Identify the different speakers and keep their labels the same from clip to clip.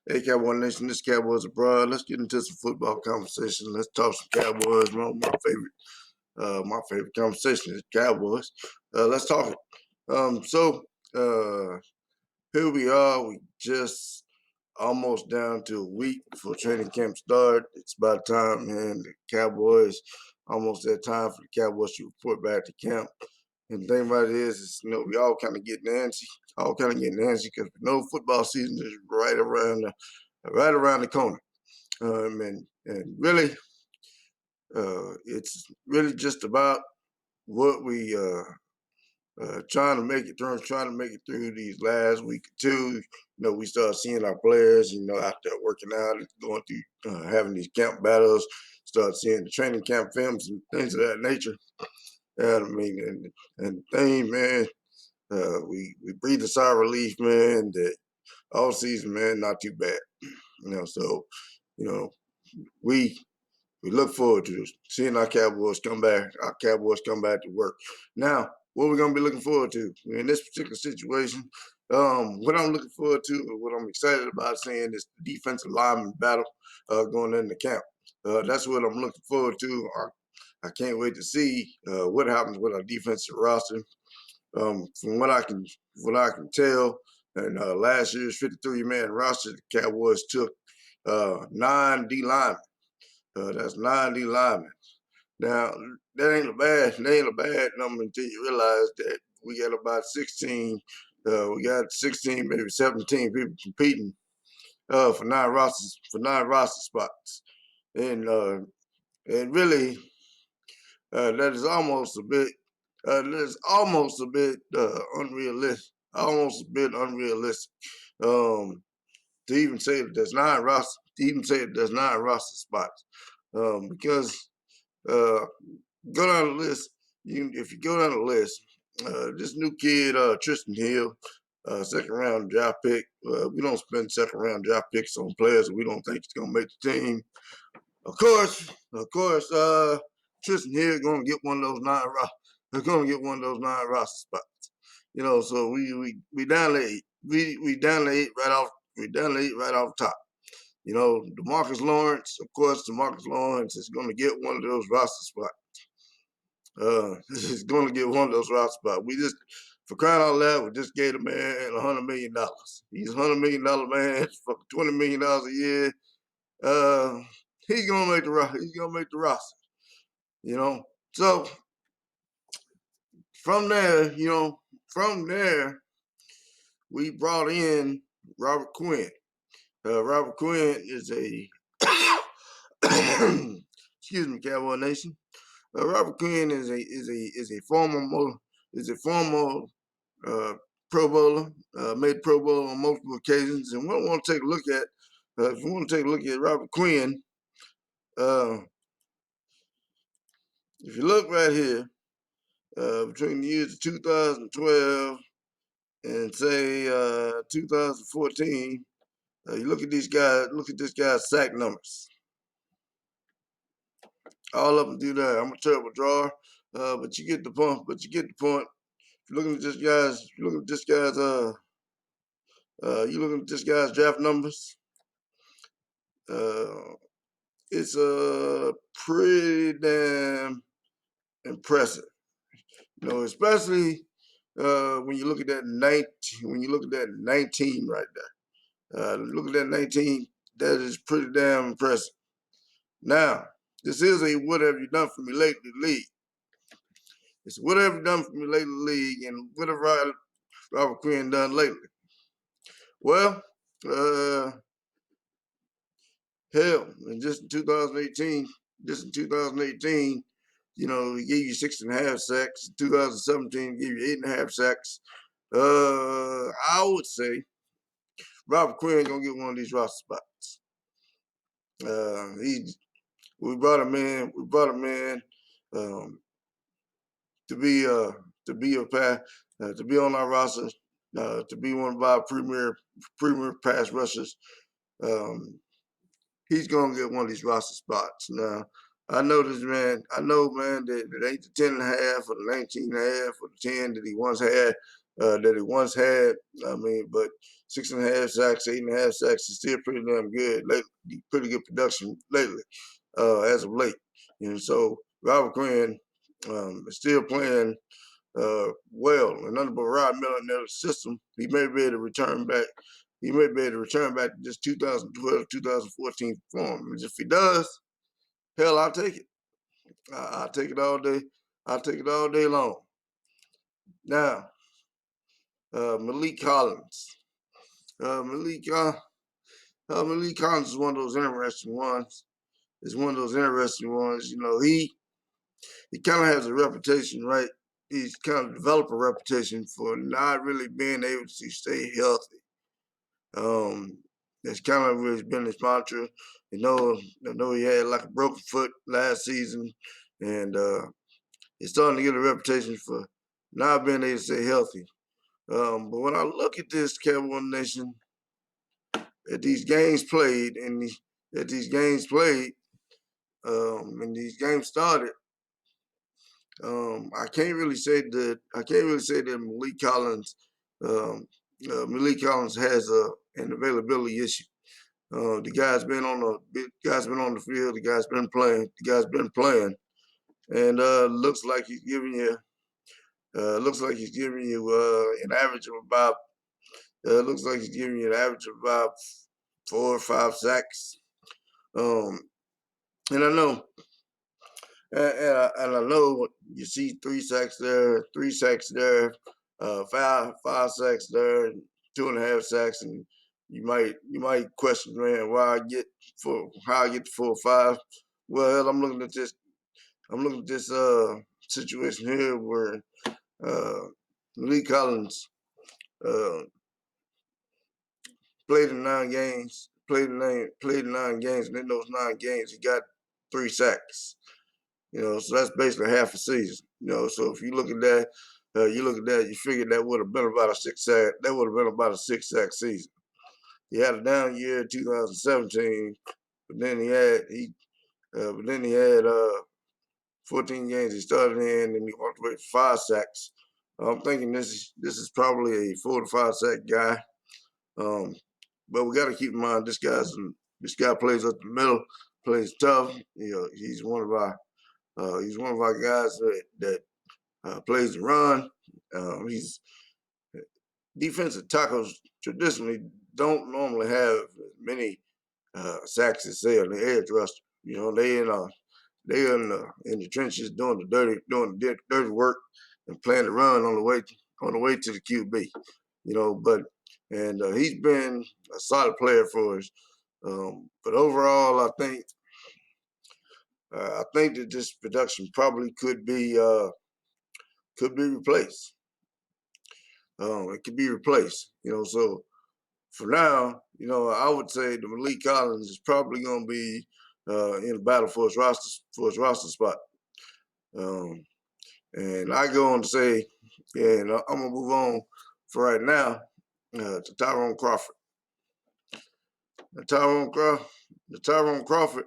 Speaker 1: Hey, Cowboy Nation, this Cowboys abroad. Let's get into some football conversation. Let's talk some Cowboys. My favorite conversation is Cowboys. Let's talk it. So here we are. We just almost down to a week before training camp start. It's about time, man. The Cowboys almost that time for the Cowboys to report back to camp. And the thing about it is we all kind of getting antsy. All kind of getting antsy because we know football season is right around the corner. And really, it's really just about what we trying to make it through, these last week or two. We start seeing our players, out there working out, going through, having these camp battles. Start seeing the training camp films and things of that nature. And thing, man, we breathe a sigh of relief, man. That all season, man, not too bad. So you know we we look forward to seeing our Cowboys come back. Our Cowboys come back to work. Now, what we're gonna be looking forward to in this particular situation, what I'm looking forward to, what I'm excited about seeing is the defensive lineman battle going into camp. That's what I'm looking forward to. I can't wait to see what happens with our defensive roster. From what I can tell, in last year's 53-man roster, the Cowboys took 9 D linemen. That's 90 linemen. Now that ain't a bad number until you realize that we got about 16. We got 16, maybe 17 people competing for nine roster spots, and really that is almost a bit unrealistic. Almost a bit unrealistic. To even say that there's 9 roster spots, because uh, go down the list. If you go down the list, this new kid, Tristan Hill, second round draft pick. We don't spend second round draft picks on players that we don't think is gonna make the team. Of course, Tristan Hill gonna get one of those nine. They're gonna get one of those 9 roster spots. So we down to 8. We down to 8 right off. We down to 8 right off top. DeMarcus Lawrence, of course, DeMarcus Lawrence is going to get one of those roster spots. He's going to get one of those roster spots. For crying out loud, we just gave the man $100 million. He's $100 million man for $20 million a year. He's gonna make the roster. He's gonna make the roster. So from there, we brought in Robert Quinn. Robert Quinn is a excuse me, Cowboy Nation. Robert Quinn is a former Pro Bowler, made Pro Bowl on multiple occasions, and what I want to take a look at, if you want to take a look at Robert Quinn, uh, if you look right here, between the years of 2012 and say 2014, you look at these guys. Look at this guy's sack numbers. All of them do that. I'm a terrible drawer, but you get the point. If you're looking at this guy's, draft numbers. Uh, it's pretty damn impressive. Especially when you look at that 19 right there. Look at that 19. That is pretty damn impressive. Now, this is a what have you done for me lately league. It's what have you done for me lately league, and what have Robert Quinn done lately? Well, hell, just in 2018, he gave you 6.5 sacks. In 2017, he gave you 8.5 sacks. I would say Robert Quinn gonna get one of these roster spots. We brought him in. To be to be on our roster, to be one of our premier pass rushers. Um, he's gonna get one of these roster spots. Now, I know this man. I know, man, that it ain't the 10.5 or the 19.5 or the 10 that he once had. I mean, but 6.5 sacks, 8.5 sacks. Is still pretty damn good. Pretty good production lately, as of late. And so Robert Quinn is still playing well, and under but Rod Miller in their system, he may be able to return back. He may be able to return back to this 2012, 2014 form. And if he does, hell, I'll take it. I'll take it all day. I'll take it all day long. Now, Malik Collins. Uh, Malik, uh, Malik Collins is one of those interesting ones. It's one of those interesting ones. You know, he kind of has a reputation, right? He's kind of developed a reputation for not really being able to stay healthy. That's kind of really been his mantra. I know he had like a broken foot last season, and he's starting to get a reputation for not being able to stay healthy. But when I look at this Cowboy Nation, at these games played, at these games played, and these games started, I can't really say that Malik Collins has an availability issue. The guy's been on the field. The guy's been playing. And looks like he's giving you an average of about. Looks like he's giving you an average of about 4 or 5 sacks. Um, and I know, and I know you see 3 sacks there, 3 sacks there, five sacks there, 2.5 sacks, and you might question, man, how I get to 4 or 5. Well, I'm looking at this situation here where uh, Lee Collins uh, played in 9 games, played in 9 games, and in those 9 games he got 3 sacks. You know, so that's basically half a season. You know, so if you look at that, you figure that would have been about a 6 sack. That would have been about a 6 sack season. He had a down year in 2017, but then he had 14 games he started in, and he walked away with 5 sacks. I'm thinking this is probably a 4 to 5 sack guy. Um, but we got to keep in mind this guy plays up the middle, plays tough. You know, he's one of our guys that plays the run. He's defensive tackles traditionally don't normally have many sacks as say on the edge rusher. You know, they in the trenches doing the dirty work and playing the run on the way to the QB. You know, and he's been a solid player for us. But overall, I think that this production probably could be replaced. It could be replaced. You know, so for now, you know, I would say the Malik Collins is probably going to be in the battle for his roster spot. Um, and I go on to say, yeah, and I'm gonna move on for right now to Tyrone Crawford. The Tyrone Crawford,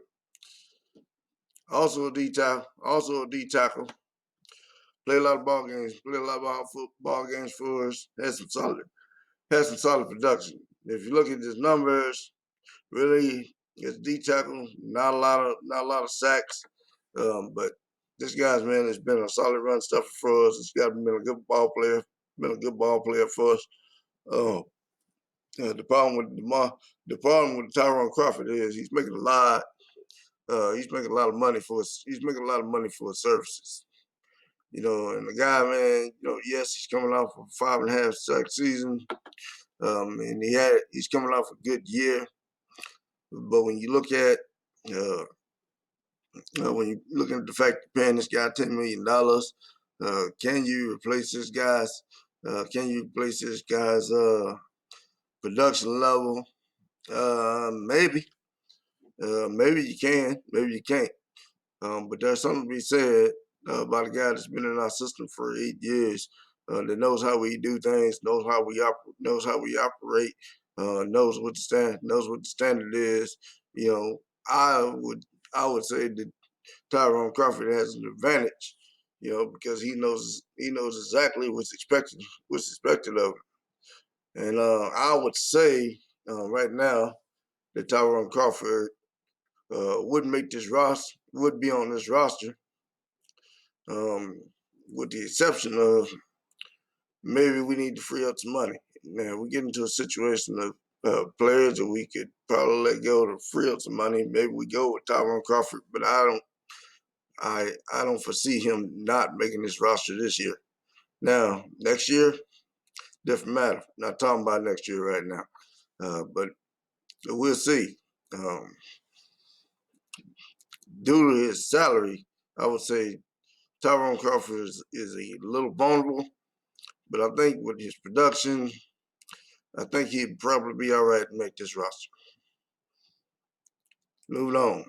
Speaker 1: also a D tackle. Played a lot of ball games. Played a lot of football games for us. Had some solid production. If you look at his numbers, really, his D tackle, not a lot of sacks. But this guy's man has been a solid run stuffer for us. This guy's been a good ball player for us. Uh, the problem with Tyrone Crawford is he's making a lot of money for his services. You know, and the guy, man, you know, yes, he's coming off a 5.5 sack season. And he's coming off a good year. But uh, when you looking at the fact you're paying this guy $10 million, can you replace this guy's? Can you replace this guy's production level? Maybe. Maybe you can. Maybe you can't. But there's something to be said about a guy that's been in our system for 8 years, that knows how we do things, knows how we operate, knows what the standard is. You know, I would say that Tyrone Crawford has an advantage. You know, because he knows exactly what's expected of him. And I would say right now that Tyrone Crawford wouldn't make this roster, would be on this roster, um, with the exception of maybe we need to free up some money. Now we get into a situation of players that we could probably let go to free up some money. Maybe we go with Tyrone Crawford, but I don't foresee him not making this roster this year. Now next year, different matter. Not talking about next year right now, but we'll see. Um, Due to his salary, I would say Tyrone Crawford is a little vulnerable, but I think with his production, I think he'd probably be all right to make this roster. Moving on.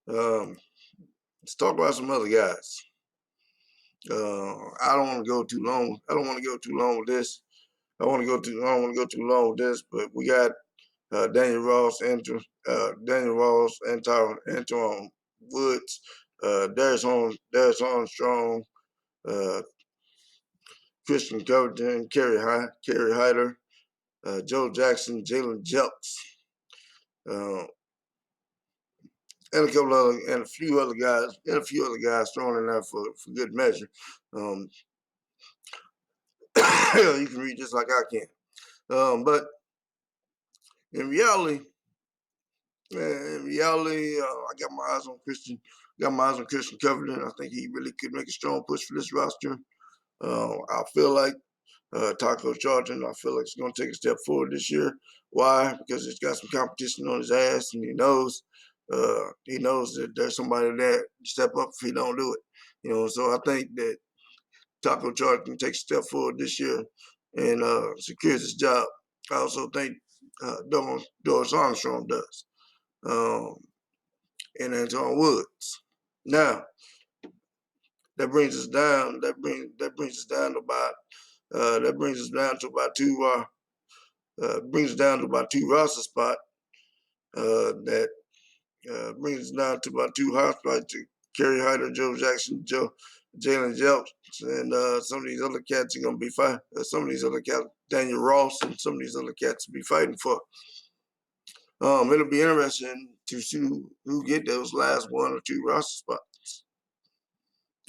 Speaker 1: Um, let's talk about some other guys. I don't want to go too long. I don't want to go too long with this. I don't want to go too long with this. But we got Daniel Ross, Antoine Woods, Darius Armstrong, uh, Christian Covington, Kerry Hyder, Joe Jackson, Jalen Jelks, uh, and a few other guys thrown in there for good measure. Um, you can read just like I can. But in reality, I got my eyes on Christian. Got my eyes on Christian Covington. I think he really could make a strong push for this roster. I feel like Taco Charging, I feel like he's going to take a step forward this year. Why? Because he's got some competition on his ass, and he knows that there's somebody there to step up if he don't do it. So I think that Taco Charging can take a step forward this year and secures his job. I also think Doris Armstrong does, um, and Antoine Woods. Now that brings us down. That brings us down to about. That brings us down to about two. Brings us down to about two roster spot. That brings us down to about two hot spots to Kerry Hyder, Joe Jackson, Jalen Jelks, and some of these other cats are gonna be fighting. Some of these other cats, Daniel Ross, and some of these other cats will be fighting for. It'll be interesting to see who get those last one or two roster spots.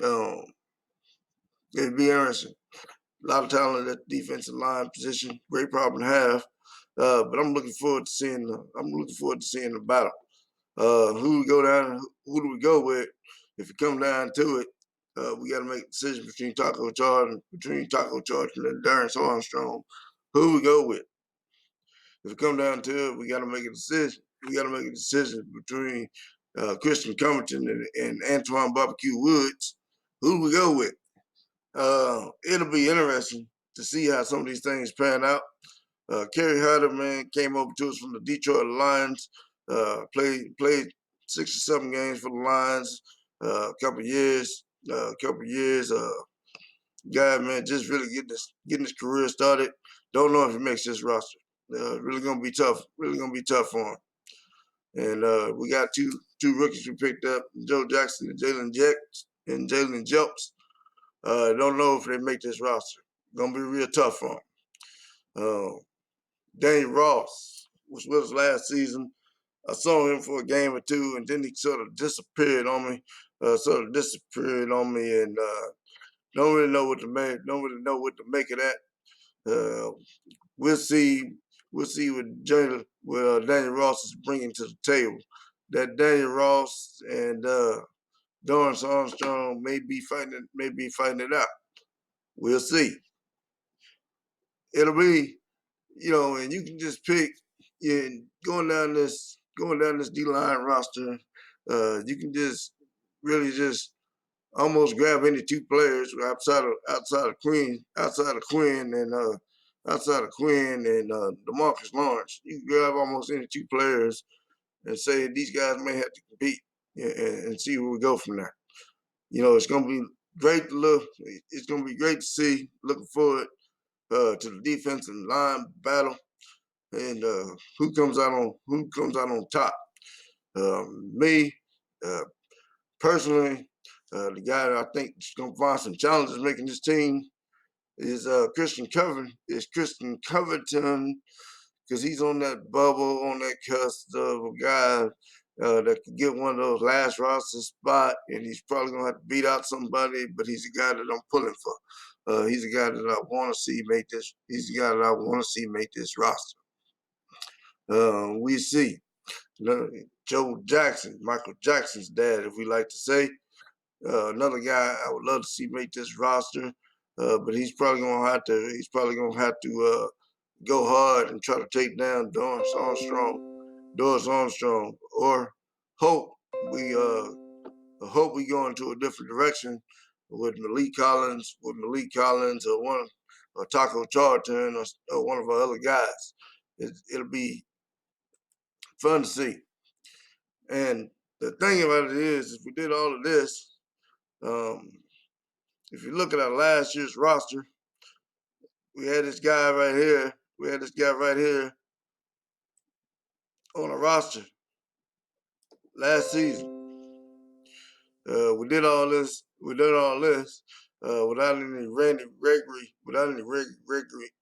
Speaker 1: Um, it'll be interesting. A lot of talent at the defensive line position. Great problem to have. But I'm looking forward to seeing. I'm looking forward to seeing the battle. Who we go down? Who do we go with? If it comes down to it, we got to make a decision between Taco Charlton and Darius Armstrong. Who we go with? If it comes down to it, we got to make a decision. We got to make a decision between Christian Covington and Antoine Barbecue Woods. Who do we go with? It'll be interesting to see how some of these things pan out. Kerry Hyder, man, came over to us from the Detroit Lions. Played 6 or 7 games for the Lions. A couple years. Guy, man, just really getting his career started. Don't know if he makes this roster. Really gonna be tough. Really gonna be tough for him. And we got two rookies we picked up: Joe Jackson and Jalen Jelks. Don't know if they make this roster. Gonna be real tough for him. Danny Ross was with us last season. I saw him for a game or two, and then he sort of disappeared on me. And don't really know what to make. Don't really know what to make of that. Uh, we'll see. We'll see what Daniel Ross is bringing to the table. That Daniel Ross and Dorrance Armstrong may be fighting it out. We'll see. It'll be, and you can just pick. Yeah, going down this D line roster, you can just really just almost grab any two players outside of Quinn and DeMarcus Lawrence. You can grab almost any two players and say these guys may have to compete, and see where we go from there. It's gonna be great to look. It's gonna be great to see. Looking forward to the defensive line battle and who comes out on top. Me personally, the guy that I think is going to find some challenges making this team is Christian Covington, because he's on that bubble, on that cusp of a guy that could get one of those last roster spot, and he's probably gonna have to beat out somebody, but he's a guy that I'm pulling for. He's a guy that I want to see make this. He's a guy that I want to see make this roster. We see Joe Jackson, Michael Jackson's dad, if we like to say. Another guy I would love to see make this roster, but he's probably gonna have to. He's probably gonna have to go hard and try to take down Doris Armstrong, or hope we go into a different direction with Malik Collins, or Taco Charlton, or one of our other guys. It'll be fun to see. And the thing about it is, if we did all of this, if you look at our last year's roster, we had this guy right here. We had this guy right here on a roster last season. We did all this. Without any Randy Gregory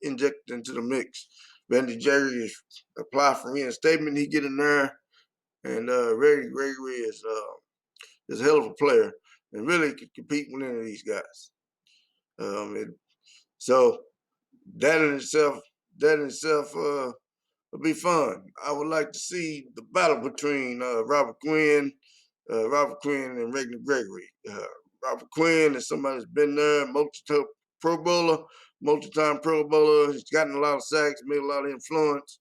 Speaker 1: injected into the mix. Randy Gregory applied for reinstatement. He get in there, and Randy Gregory is a hell of a player and really could compete with any of these guys. So that in itself would be fun. I would like to see the battle between Robert Quinn and Reggie Gregory. Robert Quinn is somebody that's been there, multi-time Pro Bowler. He's gotten a lot of sacks, made a lot of influence.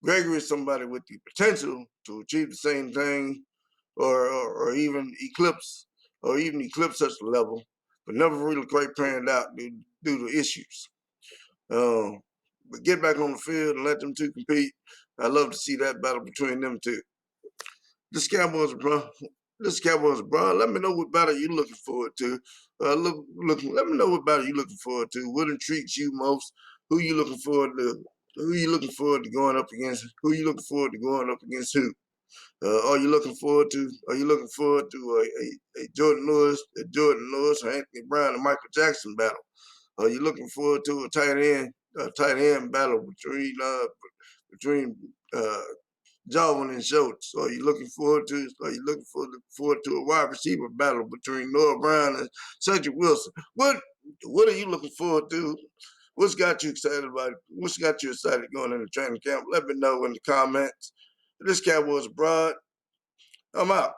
Speaker 1: Gregory is somebody with the potential to achieve the same thing, or even eclipse such a level, but never really quite panned out due to issues. But get back on the field and let them two compete. I love to see that battle between them two. This Cowboys, bro. Let me know what battle you're looking forward to. Let me know what battle you're looking forward to. What intrigues you most? Who you looking forward to? Who you looking forward to going up against? Who you looking forward to going up against who? Are you looking forward to a Jordan Lewis, or Anthony Brown and Michael Jackson battle? Are you looking forward to a tight end battle between Jarwin and Schultz? Are you looking forward to a wide receiver battle between Noah Brown and Cedric Wilson? What are you looking forward to? What's got you excited about it? What's got you excited going into training camp? Let me know in the comments. This Cowboys Abroad. I'm out.